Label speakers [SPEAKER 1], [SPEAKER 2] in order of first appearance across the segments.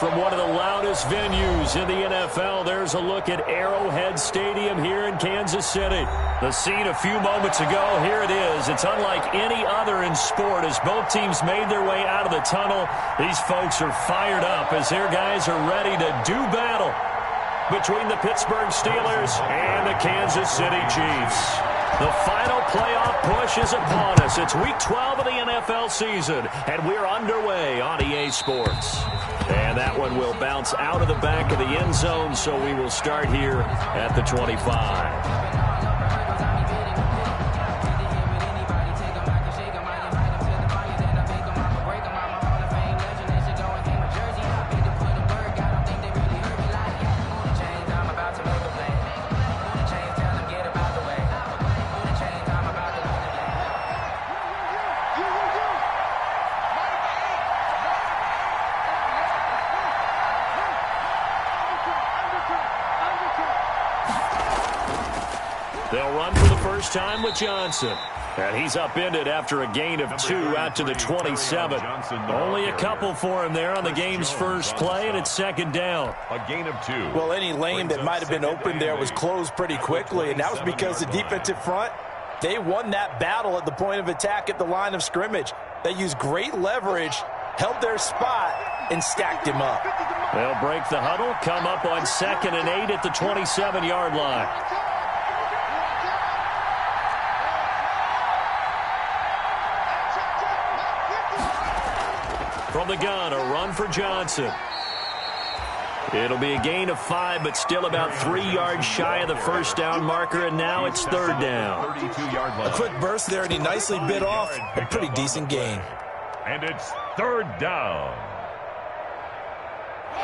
[SPEAKER 1] From one of the loudest venues in the NFL, there's a look at Arrowhead Stadium here in Kansas City. The scene a few moments ago, here it is. It's unlike any other in sport as both teams made their way out of the tunnel. These folks are fired up as their guys are ready to do battle between the Pittsburgh Steelers and the Kansas City Chiefs. The final playoff push is upon us. It's Week 12 of the NFL season, and we're underway on EA Sports. And that one will bounce out of the back of the end zone, so we will start here at the 25. They'll run for the first time with Johnson. And he's upended after a gain of 2 out to the 27. Only a couple for him there on the game's first play, and it's second down.
[SPEAKER 2] A gain of 2.
[SPEAKER 3] Well, any lane that might have been open there was closed pretty quickly, and that was because the defensive front, they won that battle at the point of attack at the line of scrimmage. They used great leverage, held their spot, and stacked him up.
[SPEAKER 1] They'll break the huddle, come up on 2nd and 8 at the 27-yard line. From the gun, a run for Johnson. It'll be a gain of 5, but still about 3 yards shy of the first down marker, and now it's third down.
[SPEAKER 2] 32-yard line.
[SPEAKER 3] A quick burst there, and he nicely bit off a pretty decent gain.
[SPEAKER 2] And it's third down.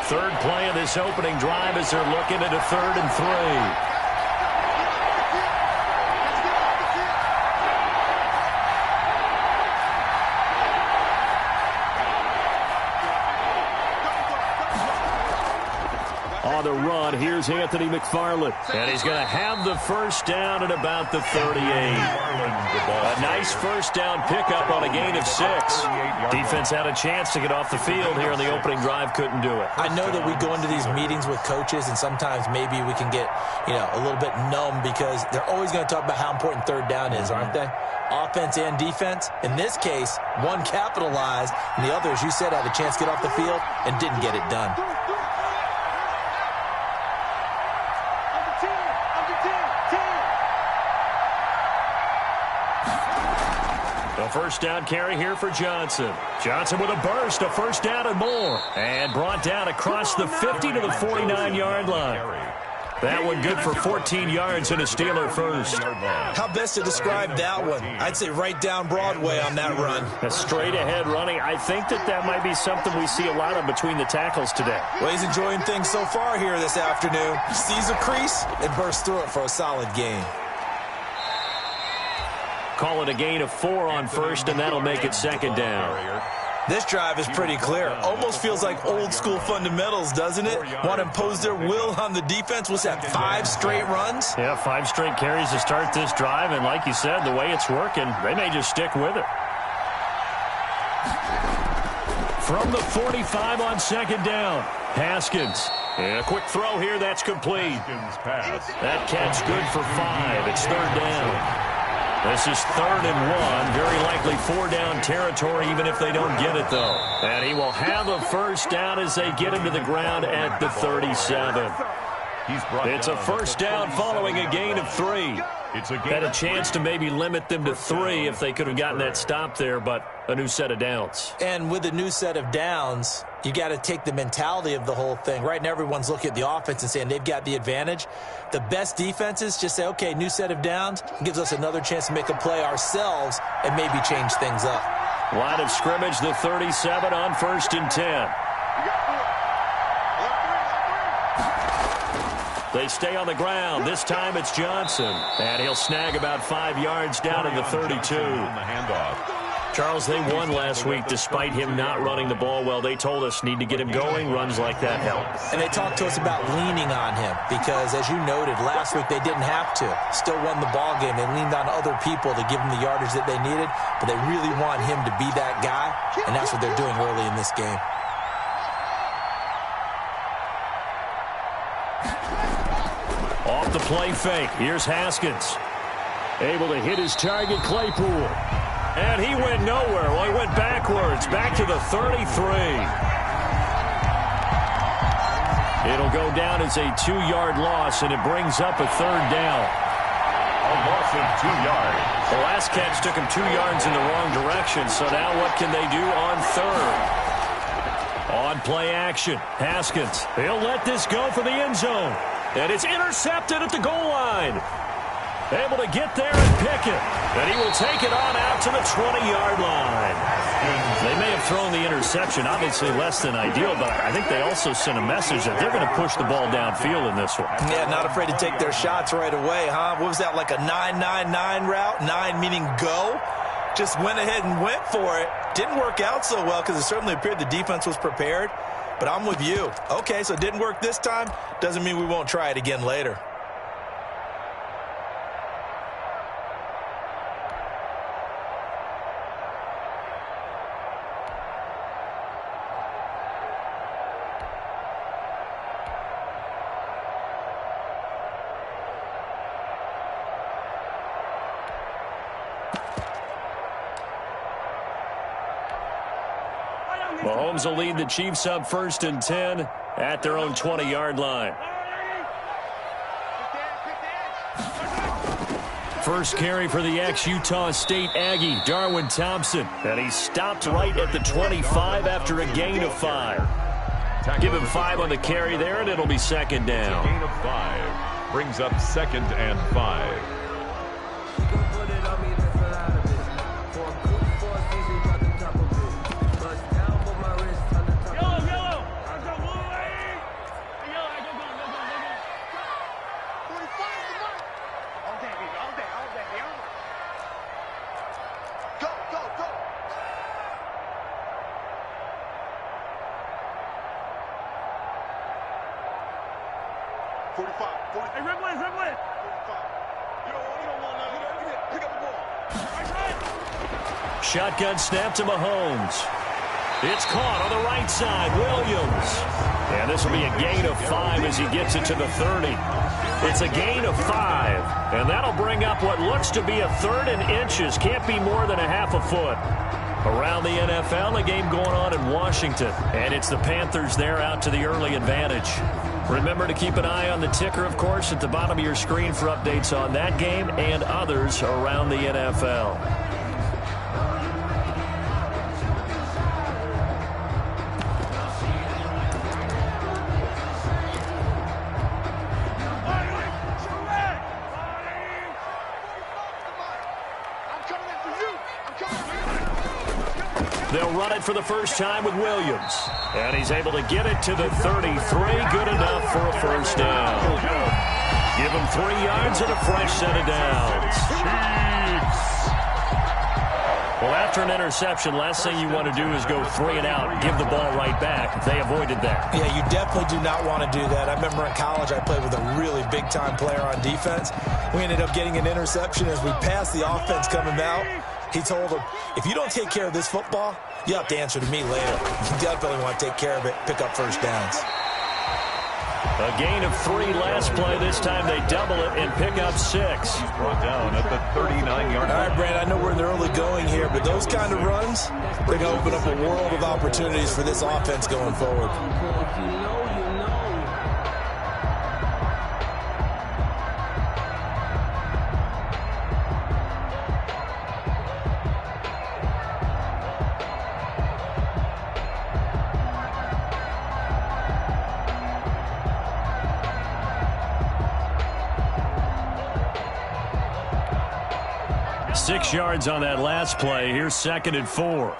[SPEAKER 1] Third play of this opening drive as they're looking at a 3rd and 3. On the run, here's Anthony McFarland. And he's going to have the first down at about the 38. A nice first down pickup on a gain of 6. Defense had a chance to get off the field here in the opening drive, couldn't do it.
[SPEAKER 3] I know that we go into these meetings with coaches, and sometimes maybe we can get, a little bit numb because they're always going to talk about how important third down is, aren't they? Offense and defense. In this case, one capitalized, and the other, as you said, had a chance to get off the field and didn't get it done.
[SPEAKER 1] A first down carry here for Johnson. Johnson with a burst, a first down and more. And brought down across the 50 to the 49-yard line. That one good for 14 yards and a Steeler first.
[SPEAKER 3] How best to describe that one? I'd say right down Broadway on that run.
[SPEAKER 1] A straight ahead running. I think that might be something we see a lot of between the tackles today.
[SPEAKER 3] Well, he's enjoying things so far here this afternoon. Sees a crease and bursts through it for a solid gain.
[SPEAKER 1] Call it a gain of 4 on first, and that'll make it second down.
[SPEAKER 3] This drive is pretty clear. Almost feels like old school fundamentals, doesn't it? Want to impose their will on the defense. What's that, 5 straight runs?
[SPEAKER 1] Yeah, 5 straight carries to start this drive, and like you said, the way it's working, they may just stick with it. From the 45 on second down, Haskins. And a quick throw here, that's complete. That catch good for 5. It's third down. This is 3rd and 1. Very likely 4-down territory, even if they don't get it, though. And he will have a first down as they get him to the ground at the 37. It's a first down following a gain of 3. Had a chance to maybe limit them to 3 if they could have gotten that stop there, but a new set of downs.
[SPEAKER 3] And with a new set of downs, you got to take the mentality of the whole thing. Right now, everyone's looking at the offense and saying they've got the advantage. The best defenses just say, okay, new set of downs, gives us another chance to make a play ourselves and maybe change things up.
[SPEAKER 1] Line of scrimmage, the 37 on 1st and 10. They stay on the ground. This time it's Johnson. And he'll snag about 5 yards down in the 32. Charles, they won last week despite him not running the ball well. They told us need to get him going. Runs like that help.
[SPEAKER 3] And they talked to us about leaning on him because, as you noted, last week they didn't have to. Still won the ball game. They leaned on other people to give them the yardage that they needed, but they really want him to be that guy, and that's what they're doing early in this game.
[SPEAKER 1] Off the play fake. Here's Haskins. Able to hit his target, Claypool. And he went nowhere. Well, he went backwards. Back to the 33. It'll go down as a 2-yard loss, and it brings up a 3rd down.
[SPEAKER 2] A loss of 2 yards.
[SPEAKER 1] The last catch took him 2 yards in the wrong direction, so now what can they do on 3rd? On play action, Haskins. He'll let this go for the end zone. And it's intercepted at the goal line. Able to get there and pick it. And he will take it on out to the 20-yard line. They may have thrown the interception, obviously less than ideal, but I think they also sent a message that they're going to push the ball downfield in this one.
[SPEAKER 3] Yeah, not afraid to take their shots right away, huh? What was that, like a 9-9-9 route? 9 meaning go? Just went ahead and went for it. Didn't work out so well because it certainly appeared the defense was prepared. But I'm with you. Okay, so it didn't work this time. Doesn't mean we won't try it again later.
[SPEAKER 1] Mahomes will lead the Chiefs up 1st and 10 at their own 20-yard line. First carry for the ex-Utah State Aggie, Darwin Thompson. And he stopped right at the 25 after a gain of 5. Give him 5 on the carry there, and it'll be 2nd down.
[SPEAKER 2] Gain of 5 brings up 2nd and 5.
[SPEAKER 1] Shotgun snap to Mahomes. It's caught on the right side. Williams. And this will be a gain of 5 as he gets it to the 30. It's a gain of 5. And that'll bring up what looks to be a 3rd and inches. Can't be more than a half a foot. Around the NFL, a game going on in Washington. And it's the Panthers there out to the early advantage. Remember to keep an eye on the ticker, of course, at the bottom of your screen for updates on that game and others around the NFL. They'll run it for the first time with Williams. And he's able to get it to the 33. Good enough for a 1st down. Give him 3 yards and a fresh set of downs. Well, after an interception, last thing you want to do is go 3 and out and give the ball right back. They avoided that.
[SPEAKER 3] Yeah, you definitely do not want to do that. I remember in college I played with a really big-time player on defense. We ended up getting an interception as we passed the offense coming out. He told him, if you don't take care of this football, you have to answer to me later. You definitely want to take care of it, pick up 1st downs.
[SPEAKER 1] A gain of 3 last play. This time they double it and pick up 6.
[SPEAKER 2] Brought down at the 39-yard line.
[SPEAKER 3] All right, Brandon, I know we're in the early going here, but those kind of runs, they're going to open up a world of opportunities for this offense going forward.
[SPEAKER 1] Six yards on that last play. Here's 2nd and 4.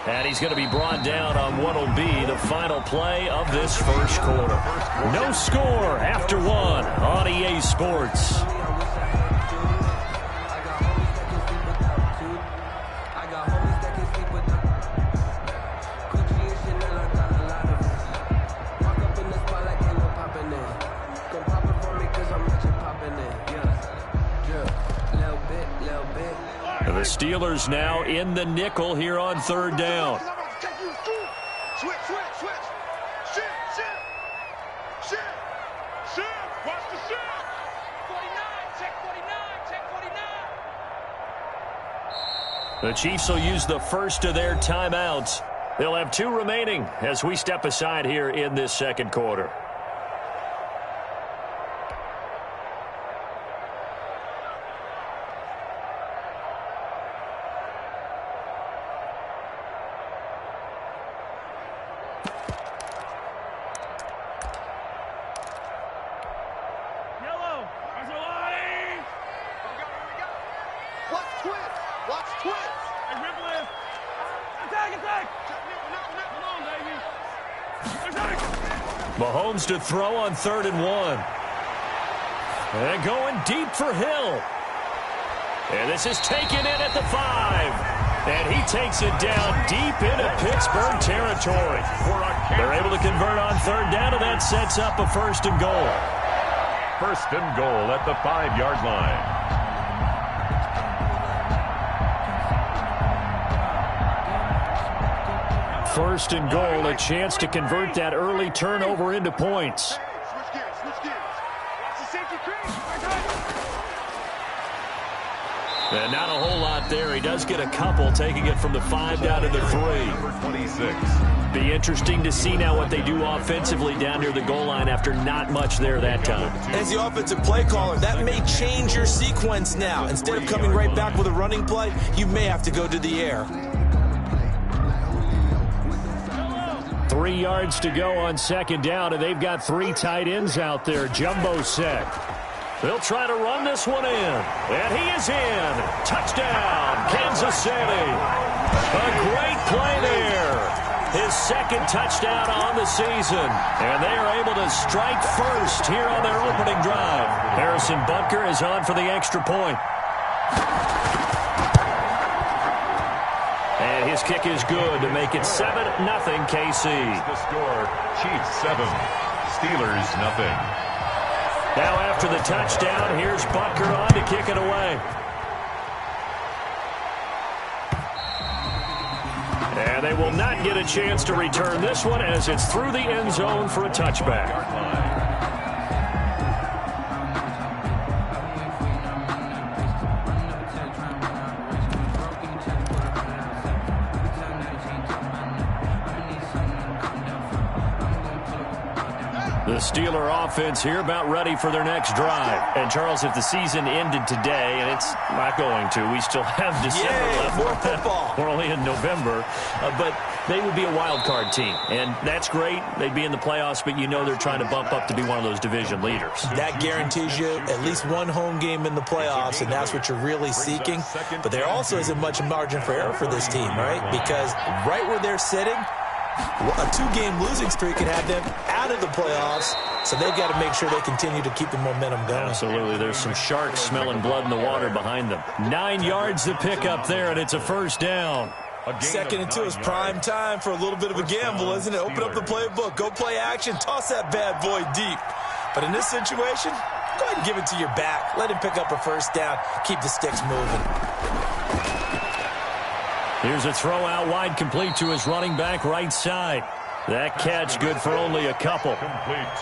[SPEAKER 1] And he's going to be brought down on what will be the final play of this first quarter. No score after 1 on EA Sports. Steelers now in the nickel here on third down.
[SPEAKER 4] Switch. Shift. Watch the shift. 49. Check 49.
[SPEAKER 1] The Chiefs will use the first of their timeouts. They'll have 2 remaining as we step aside here in this second quarter. Mahomes to throw on 3rd and 1. And going deep for Hill. And this is taken in at the 5. And he takes it down deep into Pittsburgh territory. They're able to convert on 3rd down, and that sets up a 1st and goal.
[SPEAKER 2] 1st and goal at the 5-yard line.
[SPEAKER 1] First and goal, a chance to convert that early turnover into points. And not a whole lot there. He does get a couple, taking it from the 5 down to the 3.
[SPEAKER 2] 26.
[SPEAKER 1] Be interesting to see now what they do offensively down near the goal line after not much there that time.
[SPEAKER 3] As the offensive play caller, that may change your sequence now. Instead of coming right back with a running play, you may have to go to the air.
[SPEAKER 1] 3 yards to go on 2nd down, and they've got 3 tight ends out there. Jumbo set. They'll try to run this one in. And he is in. Touchdown, Kansas City. A great play there. His 2nd touchdown on the season. And they are able to strike first here on their opening drive. Harrison Butker is on for the extra point. And his kick is good to make it 7-0 KC.
[SPEAKER 2] The score, Chiefs 7, Steelers nothing.
[SPEAKER 1] Now after the touchdown, here's Butker on to kick it away. And they will not get a chance to return this one as it's through the end zone for a touchback. The Steeler offense here about ready for their next drive. And, Charles, if the season ended today, and it's not going to, we still have December left.
[SPEAKER 3] More football.
[SPEAKER 1] We're only in November. But they would be a wild card team. And that's great. They'd be in the playoffs, but you know they're trying to bump up to be one of those division leaders.
[SPEAKER 3] That guarantees you at least one home game in the playoffs, and that's what you're really seeking. But there also isn't much margin for error for this team, right? Because right where they're sitting, a 2-game losing streak can have them out of the playoffs, so they've got to make sure they continue to keep the momentum going.
[SPEAKER 1] Absolutely. There's some sharks smelling blood in the water behind them. 9 yards to pick up there, and it's a 1st down.
[SPEAKER 3] 2nd and 2 is prime time for a little bit of a gamble, isn't it? Open up the playbook, go play action, toss that bad boy deep. But in this situation, go ahead and give it to your back. Let him pick up a 1st down. Keep the sticks moving.
[SPEAKER 1] Here's a throw out wide, complete to his running back right side. That catch good for only a couple.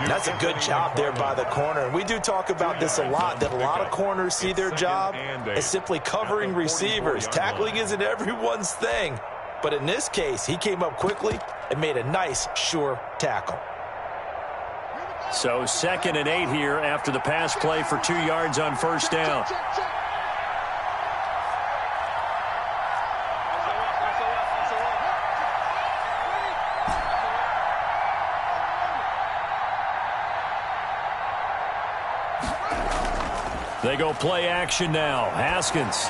[SPEAKER 3] That's a good job there by the corner. And we do talk about this a lot, that a lot of corners see their job as simply covering receivers. Tackling isn't everyone's thing. But in this case, he came up quickly and made a nice, sure tackle.
[SPEAKER 1] So 2nd and 8 here after the pass play for 2 yards on 1st down. They go play action now. Haskins.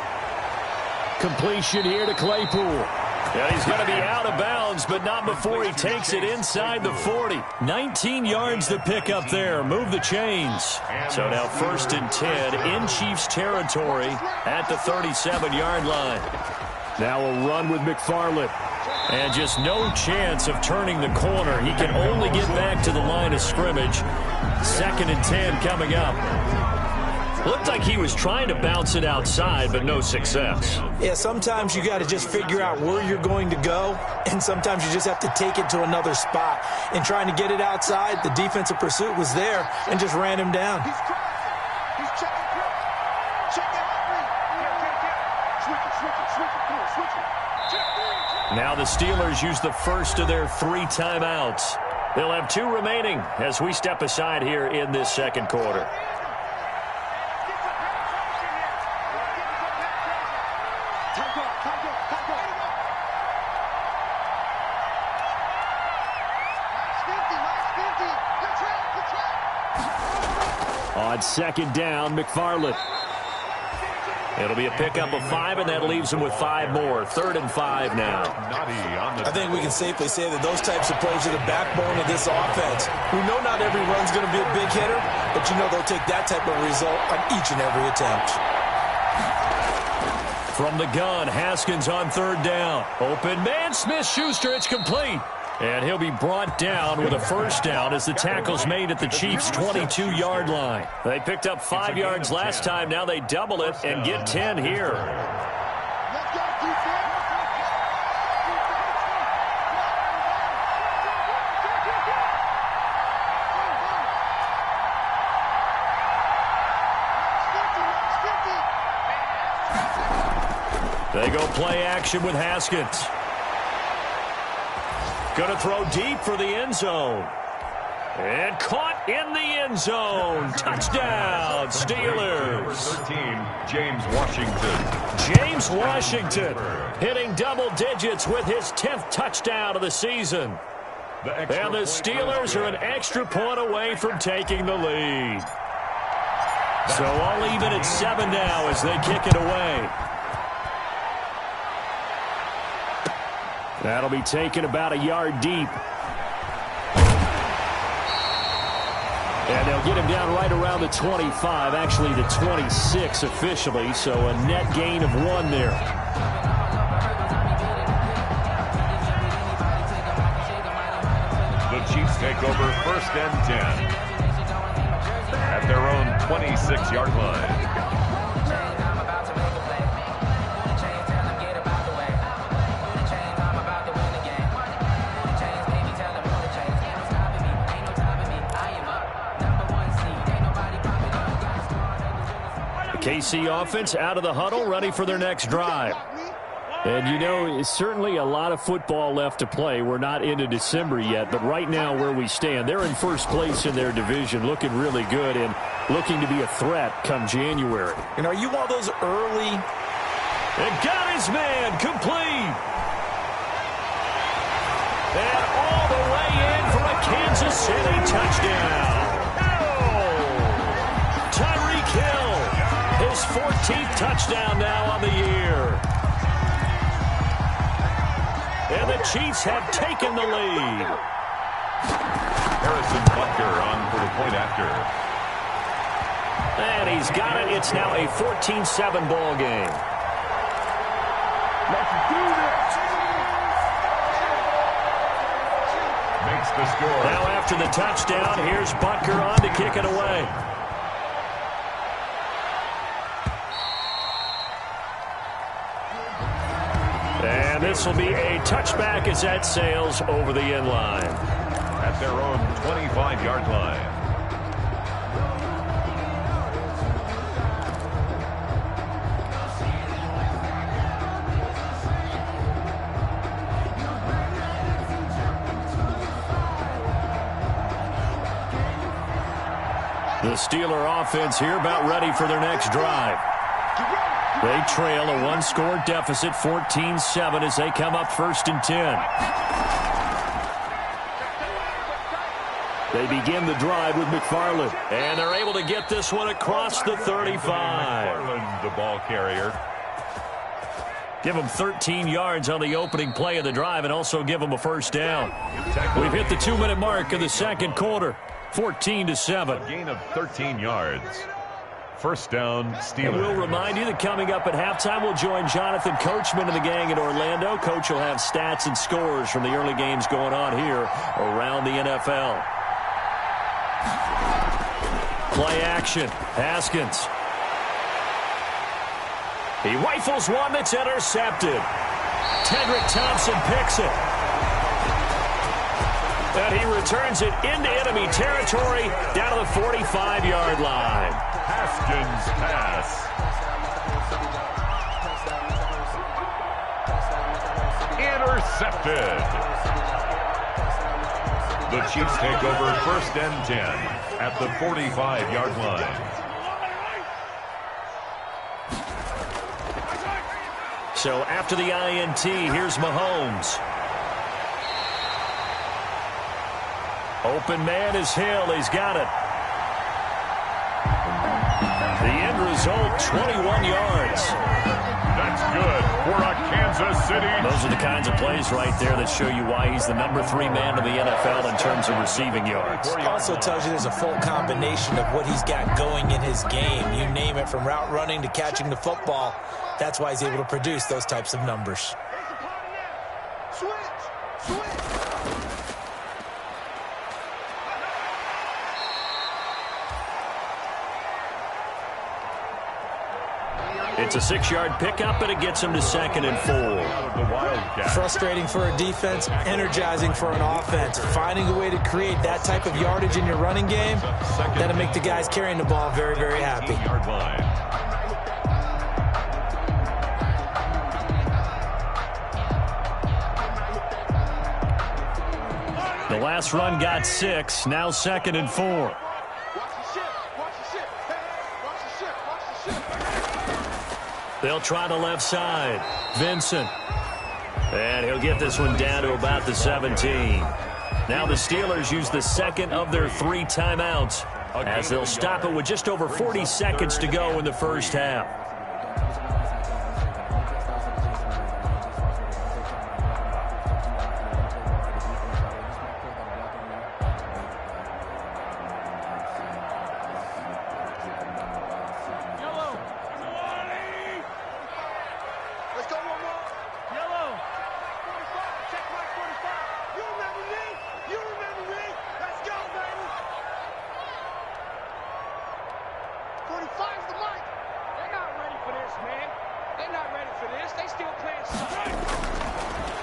[SPEAKER 1] Completion here to Claypool. And he's going to be out of bounds, but not before he takes it inside the 40. 19 yards to pick up there. Move the chains. So now 1st and 10 in Chiefs territory at the 37-yard line. Now a run with McFarland. And just no chance of turning the corner. He can only get back to the line of scrimmage. 2nd and 10 coming up. Looked like he was trying to bounce it outside, but no success.
[SPEAKER 3] Yeah, sometimes you got to just figure out where you're going to go, and sometimes you just have to take it to another spot. And trying to get it outside, the defensive pursuit was there and just ran him down.
[SPEAKER 4] He's crossing. He's checking quick. Checking switch it.
[SPEAKER 1] Now the Steelers use the first of their 3 timeouts. They'll have 2 remaining as we step aside here in this second quarter. On second down, McFarland. It'll be a pickup of 5, and that leaves them with 5 more. 3rd and 5 now.
[SPEAKER 3] I think we can safely say that those types of plays are the backbone of this offense. We know not every run's going to be a big hitter, but you know they'll take that type of result on each and every attempt.
[SPEAKER 1] From the gun, Haskins on 3rd down. Open man, Smith-Schuster, it's complete. And he'll be brought down with a first down as the tackle's made at the Chiefs' 22-yard line. They picked up 5 yards last time. Now they double it and get 10 here. They go play action with Haskins. Going to throw deep for the end zone. And caught in the end zone. Touchdown, Steelers.
[SPEAKER 2] 13, James Washington.
[SPEAKER 1] James Washington hitting double digits with his 10th touchdown of the season. And the Steelers are an extra point away from taking the lead. So all even at 7 now as they kick it away. That'll be taken about a yard deep. And they'll get him down right around the 25, actually the 26 officially, so a net gain of 1 there.
[SPEAKER 2] The Chiefs take over 1st and 10 at their own 26-yard line.
[SPEAKER 1] KC offense out of the huddle, ready for their next drive. And, you know, it's certainly a lot of football left to play. We're not into December yet, but right now where we stand, they're in first place in their division, looking really good and looking to be a threat come January.
[SPEAKER 3] And are you one of those early?
[SPEAKER 1] And got his man complete. And all the way in for a Kansas City touchdown. Tyreek Hill. His 14th touchdown now on the year. And the Chiefs have taken the lead.
[SPEAKER 2] Harrison Butker on for the point after.
[SPEAKER 1] And he's got it. It's now a 14-7 ball game.
[SPEAKER 4] Let's do this.
[SPEAKER 2] Makes the score.
[SPEAKER 1] Now after the touchdown, here's Butker on to kick it away. And this will be a touchback as that sails over the end line.
[SPEAKER 2] At their own 25-yard line.
[SPEAKER 1] The Steeler offense here about ready for their next drive. They trail a 1-score deficit, 14-7, as they come up 1st and 10. They begin the drive with McFarland. And they're able to get this one across the 35.
[SPEAKER 2] McFarland, the ball carrier.
[SPEAKER 1] Give them 13 yards on the opening play of the drive and also give them a first down. We've hit the 2-minute mark of the second quarter, 14-7.
[SPEAKER 2] A gain of 13 yards. First down, Steelers.
[SPEAKER 1] And we'll remind you that coming up at halftime, we'll join Jonathan Coachman and the gang in Orlando. Coach will have stats and scores from the early games going on here around the NFL. Play action. Haskins He rifles one that's intercepted. Tedrick Thompson picks it. And he returns it into enemy territory down to the 45-yard line.
[SPEAKER 2] Haskins pass. Intercepted. The Chiefs take over 1st and 10 at the 45-yard line.
[SPEAKER 1] So after the INT, here's Mahomes. Open man is Hill. He's got it. The end result, 21 yards.
[SPEAKER 2] That's good for a Kansas City.
[SPEAKER 1] Those are the kinds of plays right there that show you why he's the number 3 man in the NFL in terms of receiving yards.
[SPEAKER 3] Also tells you there's a full combination of what he's got going in his game. You name it, from route running to catching the football. That's why he's able to produce those types of numbers.
[SPEAKER 1] It's a 6-yard pickup, and it gets him to 2nd and 4.
[SPEAKER 3] Frustrating for a defense, energizing for an offense. Finding a way to create that type of yardage in your running game, that'll make the guys carrying the ball very, very happy.
[SPEAKER 1] The last run got 6, now 2nd and 4. They'll try the left side. Vincent. And he'll get this one down to about the 17. Now the Steelers use the 2nd of their 3 timeouts, as they'll stop it with just over 40 seconds to go in the first half.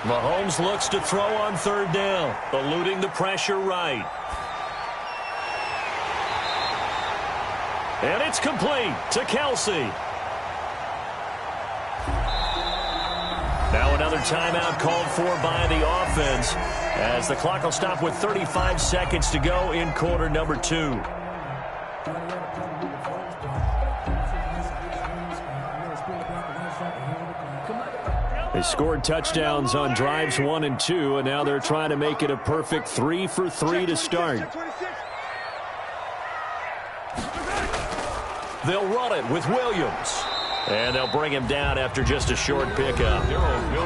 [SPEAKER 1] Mahomes looks to throw on 3rd down, eluding the pressure right. And it's complete to Kelsey. Now another timeout called for by the offense, as the clock will stop with 35 seconds to go in quarter number 2. They scored touchdowns on drives 1 and 2, and now they're trying to make it a perfect 3 for 3 to start. They'll run it with Williams. And they'll bring him down after just a short pickup.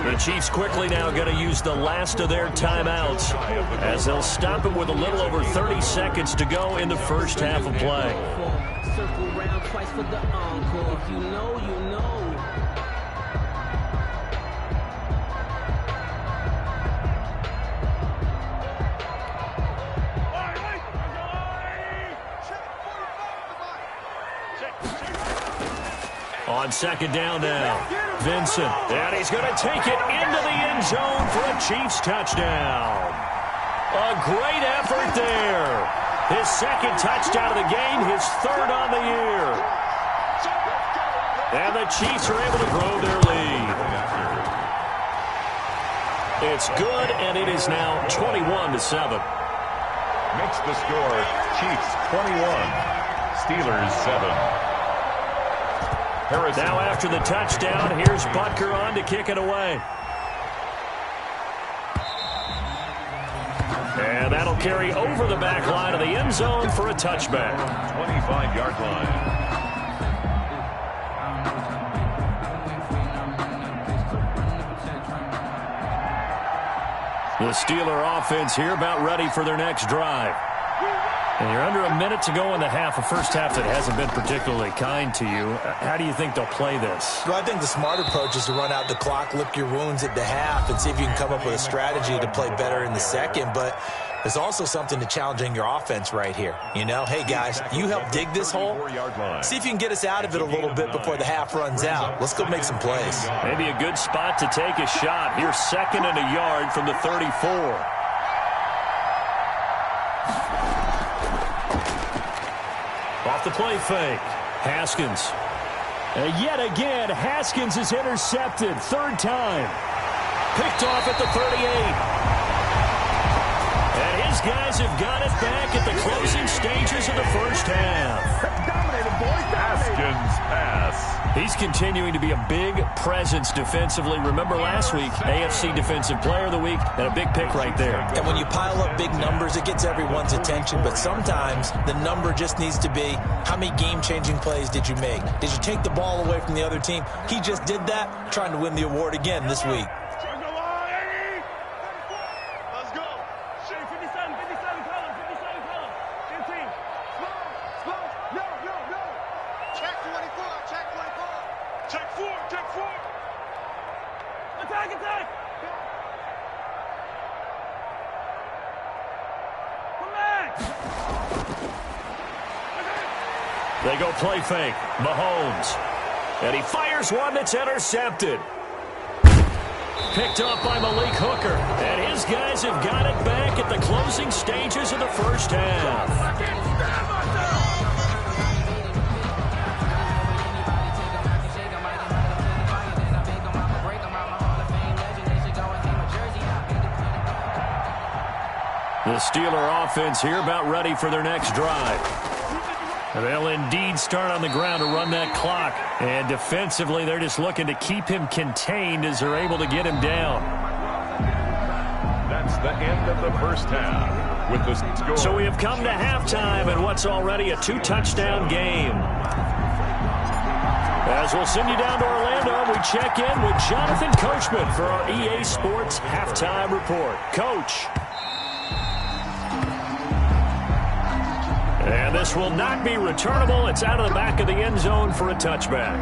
[SPEAKER 1] The Chiefs quickly now going to use the last of their timeouts, as they'll stop it with a little over 30 seconds to go in the first half of play.
[SPEAKER 5] Circle round twice for the encore. If you know, you know.
[SPEAKER 1] On 2nd down now, Vincent. And he's going to take it into the end zone for a Chiefs touchdown. A great effort there. His 2nd touchdown of the game, his 3rd on the year. And the Chiefs are able to grow their lead. It's good, and it is now 21-7.
[SPEAKER 2] Makes the score Chiefs 21, Steelers 7. Harrison.
[SPEAKER 1] Now after the touchdown, here's Butker on to kick it away. And that'll carry over the back line of the end zone for a touchback.
[SPEAKER 2] 25-yard line.
[SPEAKER 1] The Steeler offense here about ready for their next drive. And you're under a minute to go in the half, a first half that hasn't been particularly kind to you. How do you think they'll play this?
[SPEAKER 3] Well, I think the smart approach is to run out the clock, lick your wounds at the half, and see if you can come up with a strategy to play better in the second. But There's also something to challenging your offense right here. You know, hey, guys, you help dig this hole. See if you can get us out of it a little bit before the half runs out. Let's go make some plays.
[SPEAKER 1] Maybe a good spot to take a shot. Here's 2nd and a yard from the 34. Off the play fake. Haskins. Yet again, Haskins is intercepted. 3rd time. Picked off at the 38. And his guys have got it back at the closing stages of the first half.
[SPEAKER 2] Haskins pass.
[SPEAKER 1] He's continuing to be a big presence defensively. Remember last week, AFC Defensive Player of the Week, and a big pick right there.
[SPEAKER 3] And when you pile up big numbers, it gets everyone's attention. But sometimes the number just needs to be, how many game-changing plays did you make? Did you take the ball away from the other team? He just did that, trying to win the award again this week.
[SPEAKER 1] They go play fake. Mahomes. And he fires one that's intercepted. Picked up by Malik Hooker. And his guys have got it back at the closing stages of the first half. The Steeler offense here about ready for their next drive. They'll indeed start on the ground to run that clock. And defensively, they're just looking to keep him contained as they're able to get him down.
[SPEAKER 2] That's the end of the first half with the score.
[SPEAKER 1] So we have come to halftime in what's already a 2-touchdown game. As we'll send you down to Orlando, we check in with Jonathan Coachman for our EA Sports Halftime Report. Coach. And this will not be returnable. It's out of the back of the end zone for a touchback.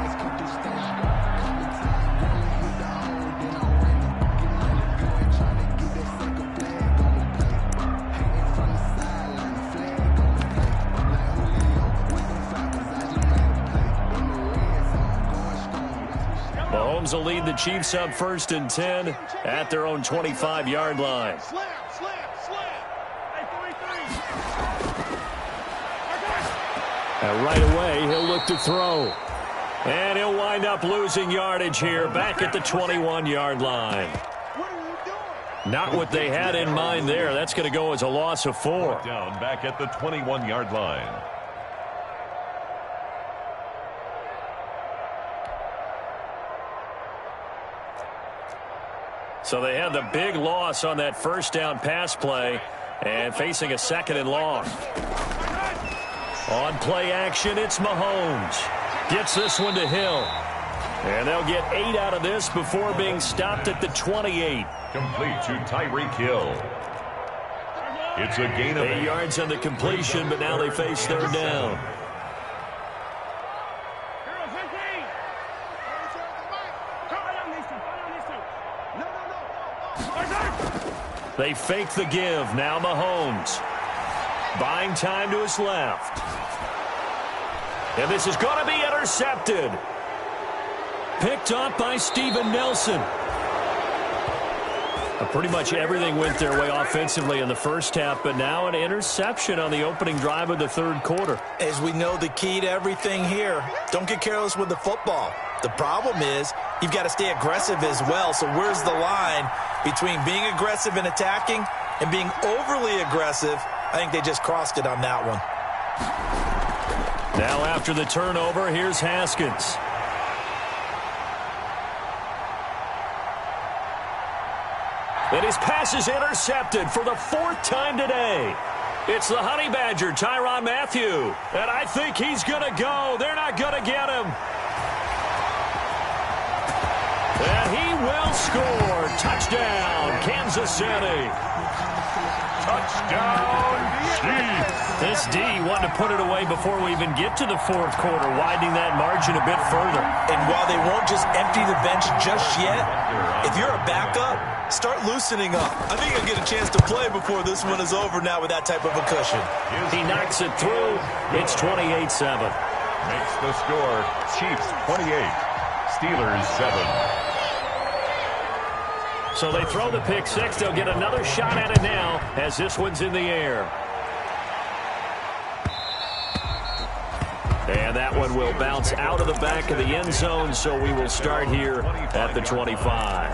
[SPEAKER 1] Mahomes will lead the Chiefs up 1st and 10 at their own 25-yard line. And right away, he'll look to throw. And he'll wind up losing yardage here back at the 21-yard line. Not what they had in mind there. That's going to go as a loss of 4.
[SPEAKER 2] Down back at the 21-yard line.
[SPEAKER 1] So they had the big loss on that first down pass play and facing a 2nd and long. On play action, it's Mahomes. Gets this one to Hill. And they'll get 8 out of this before being stopped at the 28.
[SPEAKER 2] Complete to Tyreek Hill. It's a gain of
[SPEAKER 1] 8 yards on the completion, but now they face 3rd down. They fake the give. Now Mahomes. Buying time to his left. And this is going to be intercepted. Picked up by Steven Nelson. Pretty much everything went their way offensively in the first half, but now an interception on the opening drive of the 3rd quarter.
[SPEAKER 3] As we know, the key to everything here, don't get careless with the football. The problem is you've got to stay aggressive as well. So where's the line between being aggressive and attacking and being overly aggressive? I think they just crossed it on that one.
[SPEAKER 1] Now after the turnover, here's Haskins. And his pass is intercepted for the 4th time today. It's the Honey Badger, Tyrann Mathieu. And I think he's going to go. They're not going to get him. And he will score. Touchdown, Kansas City.
[SPEAKER 2] Touchdown, Chiefs.
[SPEAKER 1] This D wanted to put it away before we even get to the fourth quarter, widening that margin a bit further.
[SPEAKER 3] And while they won't just empty the bench just yet, if you're a backup, start loosening up. I think you'll get a chance to play before this one is over now with that type of a cushion.
[SPEAKER 1] He knocks it through. It's 28-7.
[SPEAKER 2] Makes the score Chiefs 28, Steelers 7.
[SPEAKER 1] So they throw the pick six. They'll get another shot at it now as this one's in the air. And that one will bounce out of the back of the end zone, so we will start here at the 25.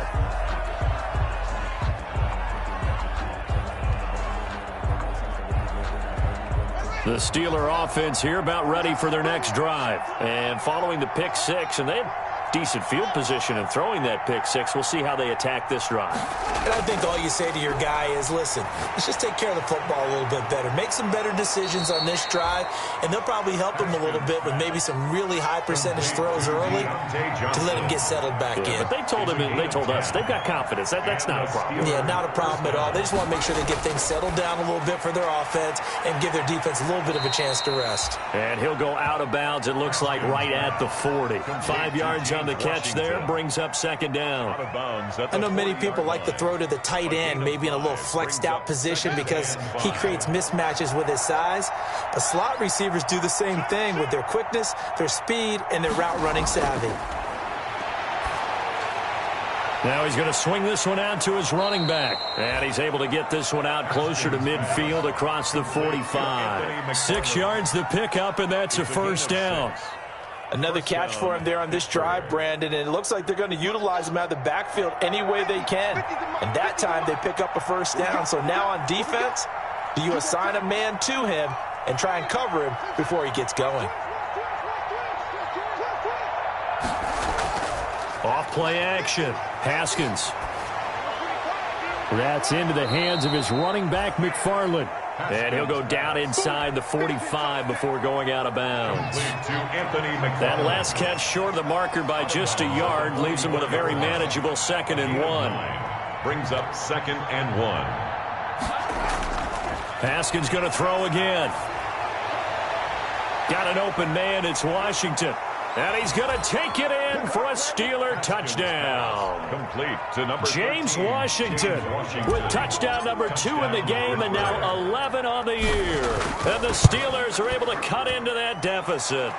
[SPEAKER 1] The Steeler offense here about ready for their next drive. And following the pick six, and they have decent field position in throwing that pick six. We'll see how they attack this drive.
[SPEAKER 3] And I think all you say to your guy is, listen, let's just take care of the football a little bit better. Make some better decisions on this drive, and they'll probably help him a little bit with maybe some really high percentage throws early to let him get settled back in.
[SPEAKER 1] But they told him, and they told us, they've got confidence. That's not a problem.
[SPEAKER 3] Yeah, not a problem at all. They just want to make sure they get things settled down a little bit for their offense and give their defense a little bit of a chance to rest.
[SPEAKER 1] And he'll go out of bounds, it looks like, right at the 40. 5 yards on the catch there, brings up second down.
[SPEAKER 3] I know many people like to throw to the tight end, maybe in a little flexed out position because he creates mismatches with his size. But slot receivers do the same thing with their quickness, their speed, and their route running savvy.
[SPEAKER 1] Now he's going to swing this one out to his running back. And he's able to get this one out closer to midfield across the 45. 6 yards the pickup, and that's a first down.
[SPEAKER 3] Another catch for him there on this drive, Brandon, and it looks like they're going to utilize him out of the backfield any way they can. And that time they pick up a first down. So now on defense, do you assign a man to him and try and cover him before he gets going?
[SPEAKER 1] Off play action. Haskins. That's into the hands of his running back, McFarland. And he'll go down inside the 45 before going out of bounds. That last catch short of the marker by just a yard leaves him with a very manageable 2nd and 1.
[SPEAKER 2] Brings up 2nd and 1.
[SPEAKER 1] Haskins going to throw again. Got an open man. It's Washington. And he's going to take it in for a Steeler touchdown.
[SPEAKER 2] Complete to number
[SPEAKER 1] James
[SPEAKER 2] 13,
[SPEAKER 1] Washington
[SPEAKER 2] James Washington
[SPEAKER 1] with touchdown number 2 in the game and now 11 on the year. And the Steelers are able to cut into that deficit.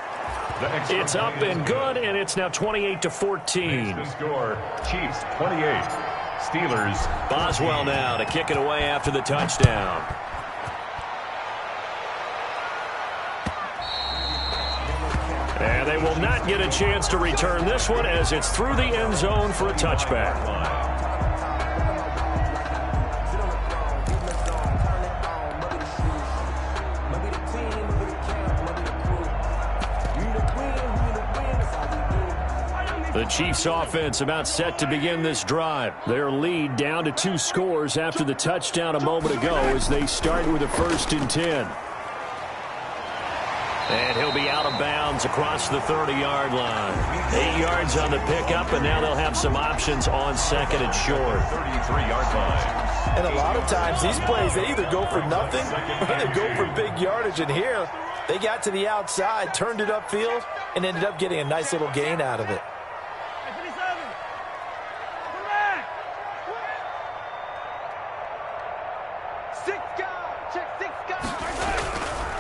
[SPEAKER 1] It's up and good, and it's now 28-14.
[SPEAKER 2] The score, Chiefs 28, Steelers.
[SPEAKER 1] Boswell now to kick it away after the touchdown. And they will not get a chance to return this one as it's through the end zone for a touchback. The Chiefs offense about set to begin this drive. Their lead down to 2 scores after the touchdown a moment ago as they start with a 1st and 10. And he'll be out of bounds across the 30-yard line. 8 yards on the pickup, and now they'll have some options on 2nd and short.
[SPEAKER 2] 33-yard line.
[SPEAKER 3] And a lot of times these plays, they either go for nothing or they go for big yardage. And here, they got to the outside, turned it upfield, and ended up getting a nice little gain out of it.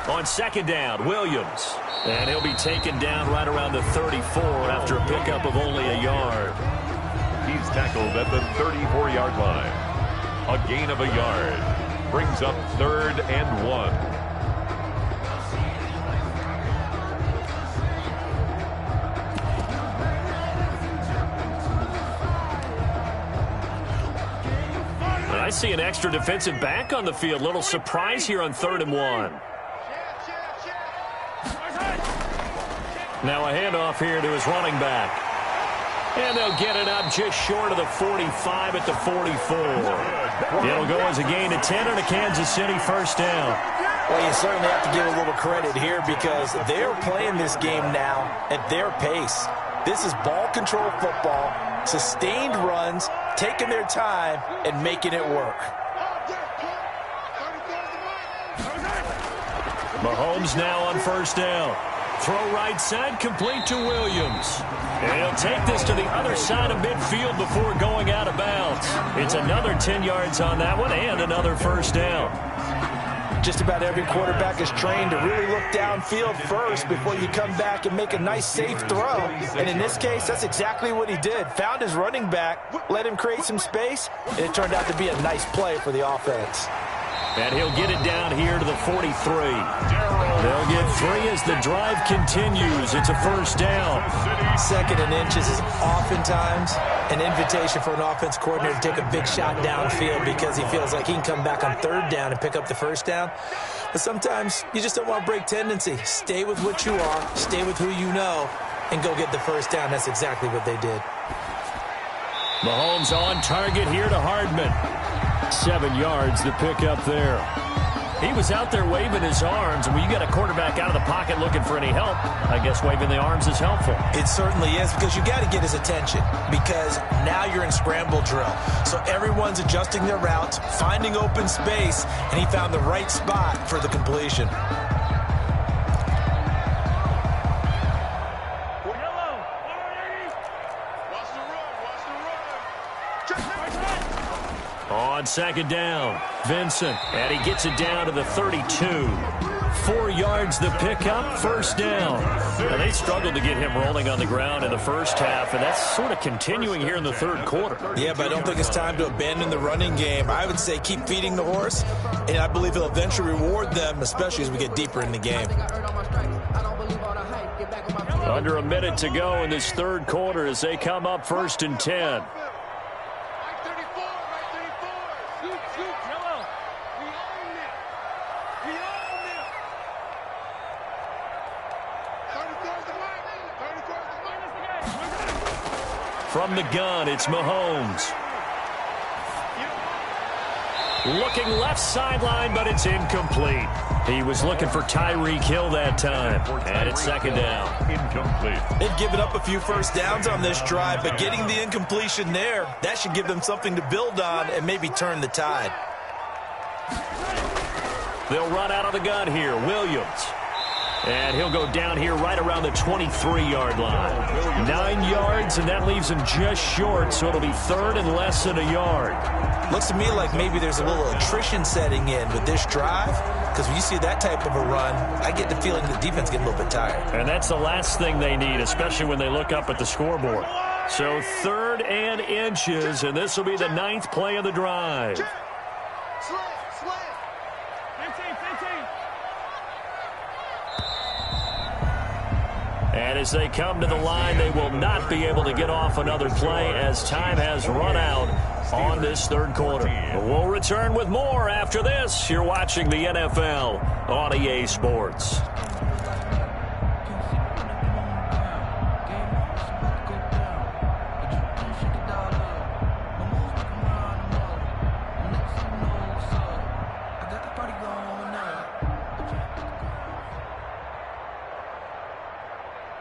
[SPEAKER 1] On 2nd down, Williams. And he'll be taken down right around the 34 after a pickup of only a yard.
[SPEAKER 2] He's tackled at the 34-yard line. A gain of a yard. Brings up 3rd and 1.
[SPEAKER 1] I see an extra defensive back on the field. Little surprise here on 3rd and 1. Now a handoff here to his running back. And they'll get it up just short of the 45 at the 44. It'll go as a gain of 10 and a Kansas City first down.
[SPEAKER 3] Well, you certainly have to give a little credit here because they're playing this game now at their pace. This is ball control football, sustained runs, taking their time, and making it work.
[SPEAKER 1] Mahomes now on first down. Throw right side, complete to Williams. And he'll take this to the other side of midfield before going out of bounds. It's another 10 yards on that one and another first down.
[SPEAKER 3] Just about every quarterback is trained to really look downfield first before you come back and make a nice, safe throw. And in this case, that's exactly what he did. Found his running back, let him create some space, and it turned out to be a nice play for the offense.
[SPEAKER 1] And he'll get it down here to the 43. They'll get 3 as the drive continues. It's a first down.
[SPEAKER 3] 2nd and inches is oftentimes an invitation for an offense coordinator to take a big shot downfield because he feels like he can come back on 3rd down and pick up the first down. But sometimes you just don't want to break tendency. Stay with what you are, stay with who you know, and go get the first down. That's exactly what they did.
[SPEAKER 1] Mahomes on target here to Hardman. 7 yards the pick up there. He was out there waving his arms, and when you got a quarterback out of the pocket looking for any help, I guess waving the arms is helpful.
[SPEAKER 3] It certainly is, because you got to get his attention, because now you're in scramble drill. So everyone's adjusting their routes, finding open space, and he found the right spot for the completion.
[SPEAKER 1] On 2nd down, Vincent, and he gets it down to the 32. 4 yards the pickup, first down. Now, they struggled to get him rolling on the ground in the first half, and that's sort of continuing here in the 3rd quarter.
[SPEAKER 3] Yeah, but I don't think it's time to abandon the running game. I would say keep feeding the horse, and I believe he'll eventually reward them, especially as we get deeper in the game.
[SPEAKER 1] Under a minute to go in this 3rd quarter as they come up 1st and 10. From the gun, it's Mahomes. Looking left sideline, but it's incomplete. He was looking for Tyreek Hill that time. And it's 2nd down.
[SPEAKER 2] Incomplete.
[SPEAKER 3] They've given up a few first downs on this drive, but getting the incompletion there, that should give them something to build on and maybe turn the tide.
[SPEAKER 1] They'll run out of the gun here. Williams. And he'll go down here right around the 23-yard line. 9 yards, and that leaves him just short, so it'll be 3rd and less than a yard.
[SPEAKER 3] Looks to me like maybe there's a little attrition setting in with this drive, because when you see that type of a run, I get the feeling the defense gets a little bit tired.
[SPEAKER 1] And that's the last thing they need, especially when they look up at the scoreboard. So 3rd and inches, and this will be the 9th play of the drive. And as they come to the line, they will not be able to get off another play as time has run out on this 3rd quarter. We'll return with more after this. You're watching the NFL on EA Sports.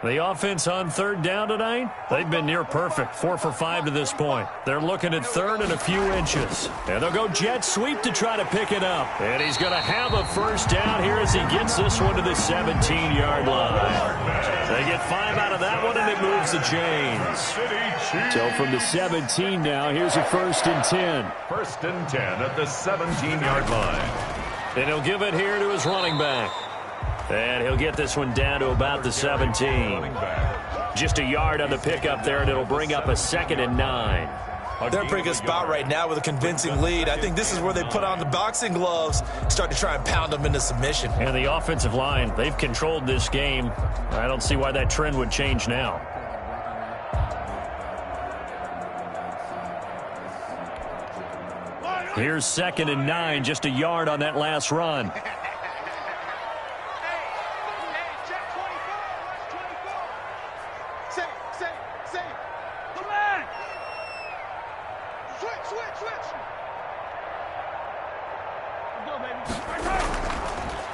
[SPEAKER 1] The offense on 3rd down tonight, they've been near perfect, 4 for 5 to this point. They're looking at 3rd and a few inches. And they'll go jet sweep to try to pick it up. And he's going to have a first down here as he gets this one to the 17-yard line. They get 5 out of that one, and it moves the chains. So from the 17 now, here's a 1st and 10.
[SPEAKER 2] 1st and 10 at the 17-yard line.
[SPEAKER 1] And he'll give it here to his running back. And he'll get this one down to about the 17. Just a yard on the pickup there, and it'll bring up a 2nd and 9.
[SPEAKER 3] They're in a pretty good spot right now with a convincing lead. I think this is where they put on the boxing gloves, start to try and pound them into submission.
[SPEAKER 1] And the offensive line, they've controlled this game. I don't see why that trend would change now. Here's 2nd and 9, just a yard on that last run.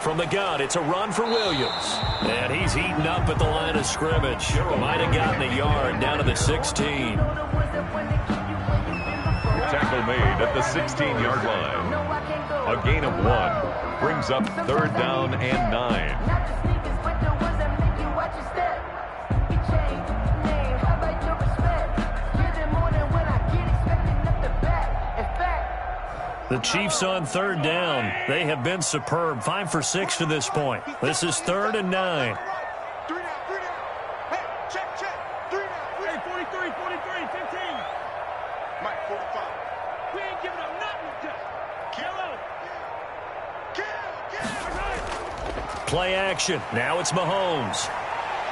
[SPEAKER 1] From the gun, it's a run for Williams. And he's eaten up at the line of scrimmage. Might have gotten a yard down to the 16.
[SPEAKER 2] Tackle made at the 16-yard line. A gain of 1. Brings up 3rd down and 9.
[SPEAKER 1] The Chiefs on 3rd down. They have been superb. 5 for 6 to this point. This is 3rd and 9.
[SPEAKER 4] 3 down. Hey, check. 3 down. Hey, 43, 15. Mike, 45. We ain't giving up nothing with that. Kill.
[SPEAKER 1] Play action. Now it's Mahomes.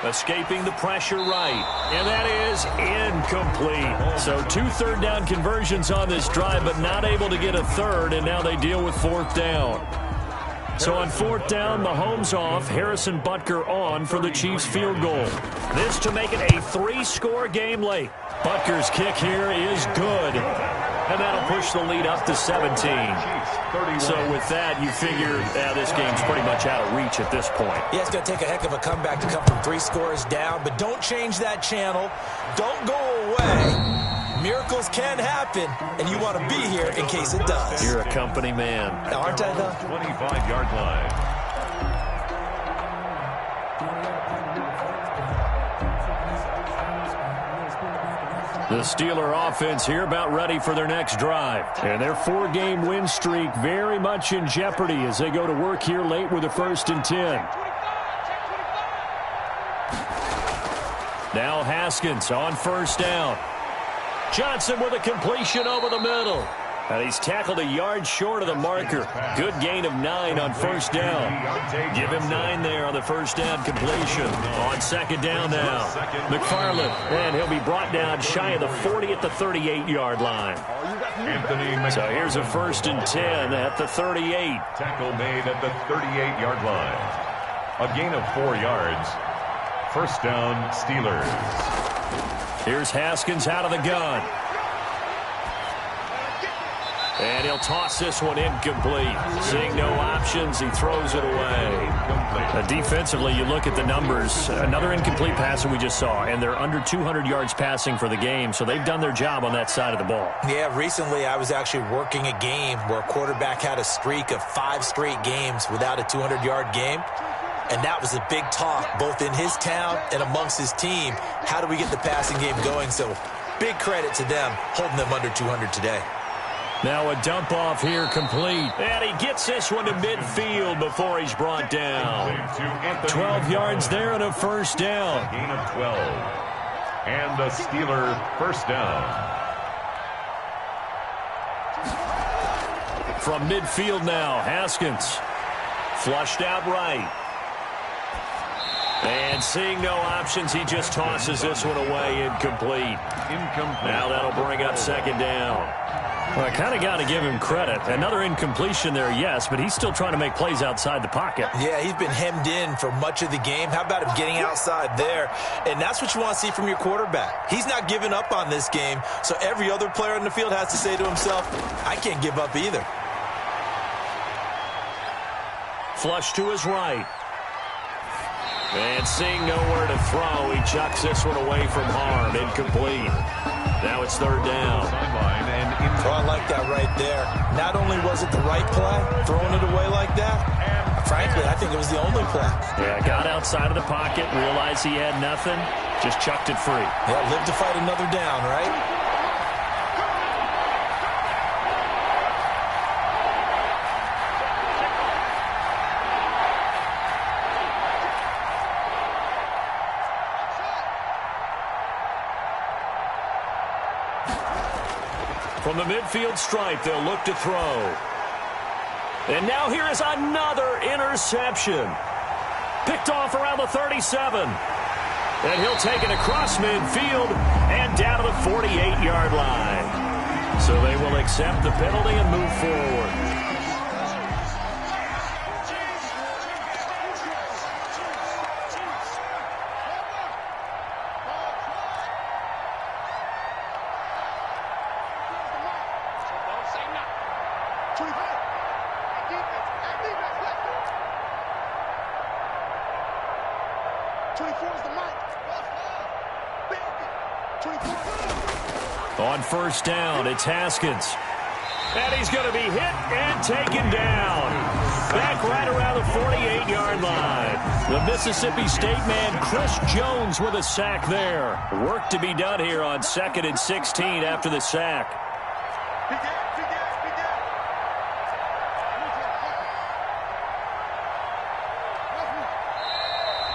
[SPEAKER 1] Escaping the pressure right. And that is incomplete. So 2 3rd down conversions on this drive, but not able to get a third, and now they deal with 4th down. So on 4th down, Mahomes off, Harrison Butker on for the Chiefs field goal. This to make it a 3-score game late. Butker's kick here is good. And that'll push the lead up to 17. So with that, you figure this game's pretty much out of reach at this point.
[SPEAKER 3] Yeah, it's going to take a heck of a comeback to come from 3 scores down, but don't change that channel. Don't go away. Miracles can happen, and you want to be here in case it does.
[SPEAKER 1] You're a company man.
[SPEAKER 3] Aren't I, though?
[SPEAKER 2] 25-yard line.
[SPEAKER 1] The Steeler offense here about ready for their next drive. And their 4-game win streak very much in jeopardy as they go to work here late with a 1st and 10. Now Haskins on 1st down. Johnson with a completion over the middle. And he's tackled a yard short of the marker. Good gain of 9 on 1st down. Give him 9 there on the 1st down completion. On 2nd down now. McFarland, and he'll be brought down shy of the 40 at the 38-yard line. So here's a 1st and 10 at the 38.
[SPEAKER 2] Tackle made at the 38-yard line. A gain of 4 yards. 1st down, Steelers.
[SPEAKER 1] Here's Haskins out of the gun. And he'll toss this one incomplete. Seeing no options, he throws it away. Defensively, you look at the numbers. Another incomplete pass that we just saw, and they're under 200 yards passing for the game, so they've done their job on that side of the ball.
[SPEAKER 3] Yeah, recently I was actually working a game where a quarterback had a streak of 5 straight games without a 200-yard game. And that was a big talk, both in his town and amongst his team. How do we get the passing game going? So big credit to them, holding them under 200 today.
[SPEAKER 1] Now a dump off here complete. And he gets this one to midfield before he's brought down. 12 yards there and a 1st down.
[SPEAKER 2] Gain of 12. And the Steeler 1st down.
[SPEAKER 1] From midfield now, Haskins. Flushed out right. And seeing no options, he just tosses this one away incomplete. Now that'll bring up 2nd down. Well, I kind of got to give him credit. Another incompletion there, yes, but he's still trying to make plays outside the pocket.
[SPEAKER 3] Yeah, he's been hemmed in for much of the game. How about him getting outside there? And that's what you want to see from your quarterback. He's not giving up on this game, so every other player in the field has to say to himself, I can't give up either.
[SPEAKER 1] Flush to his right. And seeing nowhere to throw, he chucks this one away from harm. Incomplete. Now it's 3rd down.
[SPEAKER 3] Oh, I like that right there. Not only was it the right play, throwing it away like that, frankly, I think it was the only play.
[SPEAKER 1] Yeah, got outside of the pocket, realized he had nothing, just chucked it free.
[SPEAKER 3] Yeah, live to fight another down, right?
[SPEAKER 1] From the midfield stripe, they'll look to throw. And now here is another interception. Picked off around the 37. And he'll take it across midfield and down to the 48-yard line. So they will accept the penalty and move forward. On 1st down, it's Haskins. And he's going to be hit and taken down. back right around the 48-yard line. The Mississippi State man, Chris Jones, with a sack there. Work to be done here on 2nd and 16 after the sack.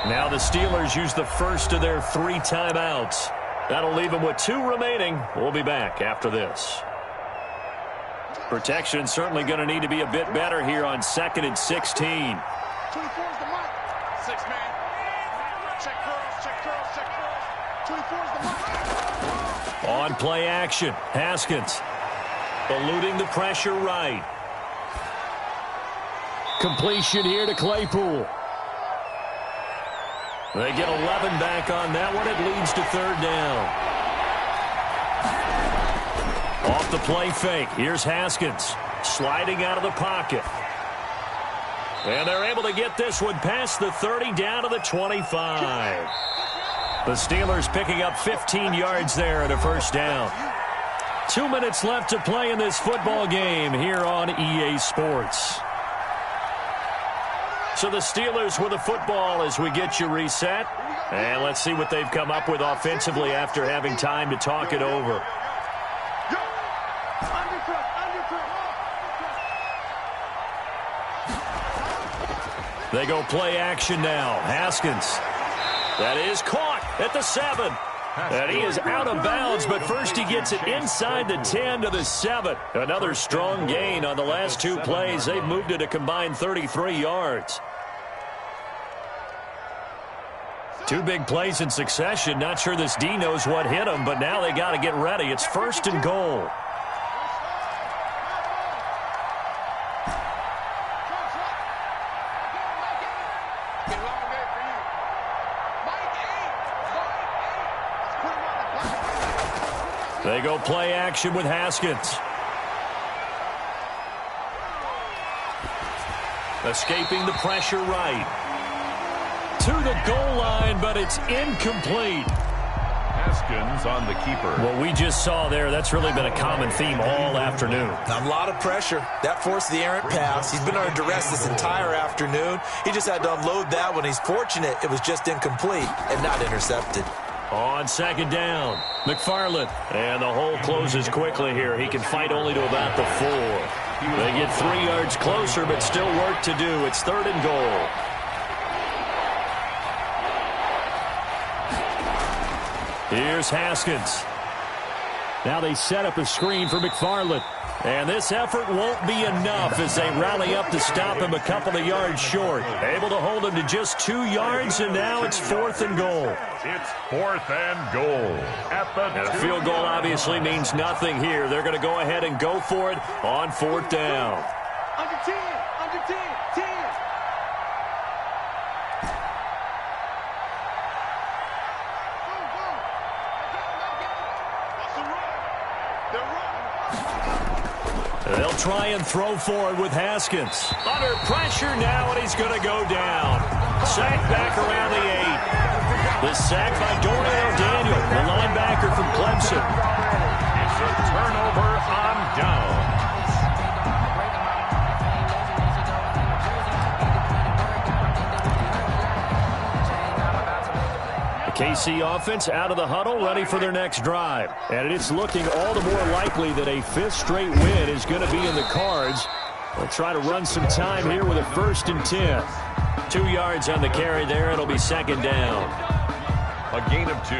[SPEAKER 1] Now the Steelers use the first of their 3 timeouts. That'll leave them with 2 remaining. We'll be back after this. Protection certainly going to need to be a bit better here on 2nd and 16.
[SPEAKER 4] 24 is the mark. 6 man. Check curls, check curls, check curls. 24 is the mark.
[SPEAKER 1] On play action, Haskins eluding the pressure right. Completion here to Claypool. They get 11 back on that one. It leads to 3rd down. Off the play fake. Here's Haskins sliding out of the pocket. And they're able to get this one past the 30 down to the 25. The Steelers picking up 15 yards there at a 1st down. 2 minutes left to play in this football game here on EA Sports. So the Steelers with the football as we get you reset. And let's see what they've come up with offensively after having time to talk it over. They go play action now. Haskins. That is caught at the 7. And he is out of bounds, but first he gets it inside the 10 to the 7. Another strong gain on the last 2 plays. They've moved it a combined 33 yards. 2 big plays in succession. Not sure this D knows what hit him, but now they got to get ready. It's 1st and goal. They go play action with Haskins. Escaping the pressure right. To the goal line, but it's incomplete.
[SPEAKER 2] Haskins on the keeper.
[SPEAKER 1] What we just saw there, that's really been a common theme all afternoon.
[SPEAKER 3] A lot of pressure. That forced the errant pass. He's been under duress this entire afternoon. He just had to unload that one. He's fortunate it was just incomplete and not intercepted.
[SPEAKER 1] On 2nd down, McFarland. And the hole closes quickly here. He can fight only to about the 4. They get 3 yards closer, but still work to do. It's 3rd and goal. Here's Haskins. Now they set up a screen for McFarland. And this effort won't be enough as they rally up to stop him a couple of yards short. Able to hold him to just 2 yards, and now it's 4th and goal.
[SPEAKER 2] It's 4th and goal.
[SPEAKER 1] And a field goal obviously means nothing here. They're going to go ahead and go for it on 4th down.
[SPEAKER 4] Under 10, under 10, 10.
[SPEAKER 1] They'll try and throw forward with Haskins. Under pressure now, and he's going to go down. Sacked back around the 8. The sack by Dorian O'Daniel, the linebacker from Clemson.
[SPEAKER 2] It's a turnover on down.
[SPEAKER 1] KC offense out of the huddle, ready for their next drive. And it's looking all the more likely that a 5th straight win is going to be in the cards. They'll try to run some time here with a 1st and 10. 2 yards on the carry there. It'll be 2nd down.
[SPEAKER 2] A gain of 2.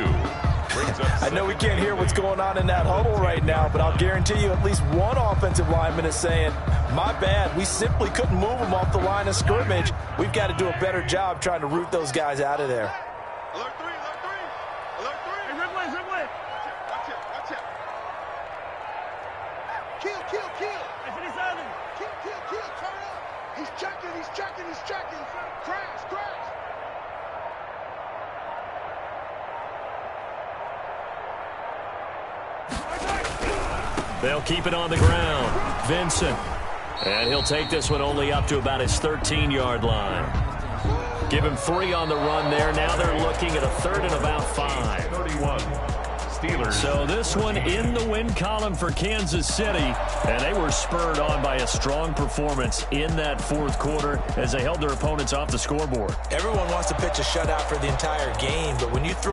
[SPEAKER 2] Brings up
[SPEAKER 3] I know we can't hear what's going on in that huddle right now, but I'll guarantee you at least one offensive lineman is saying, my bad, we simply couldn't move them off the line of scrimmage. We've got to do a better job trying to root those guys out of there.
[SPEAKER 4] Alert 3, alert 3. Alert 3. Hey, Ridley, Ridley. Watch it, watch it. Kill, kill, kill. Hey, 57. Kill, kill, kill. Turn up. He's checking, he's checking, he's checking. Crash, crash.
[SPEAKER 1] They'll keep it on the ground. Vincent. And he'll take this one only up to about his 13-yard line. Give him 3 on the run there. Now they're looking at a 3rd and about 5.
[SPEAKER 2] 31. Steelers.
[SPEAKER 1] So this one in the win column for Kansas City, and they were spurred on by a strong performance in that fourth quarter as they held their opponents off the scoreboard.
[SPEAKER 3] Everyone wants to pitch a shutout for the entire game, but when you throw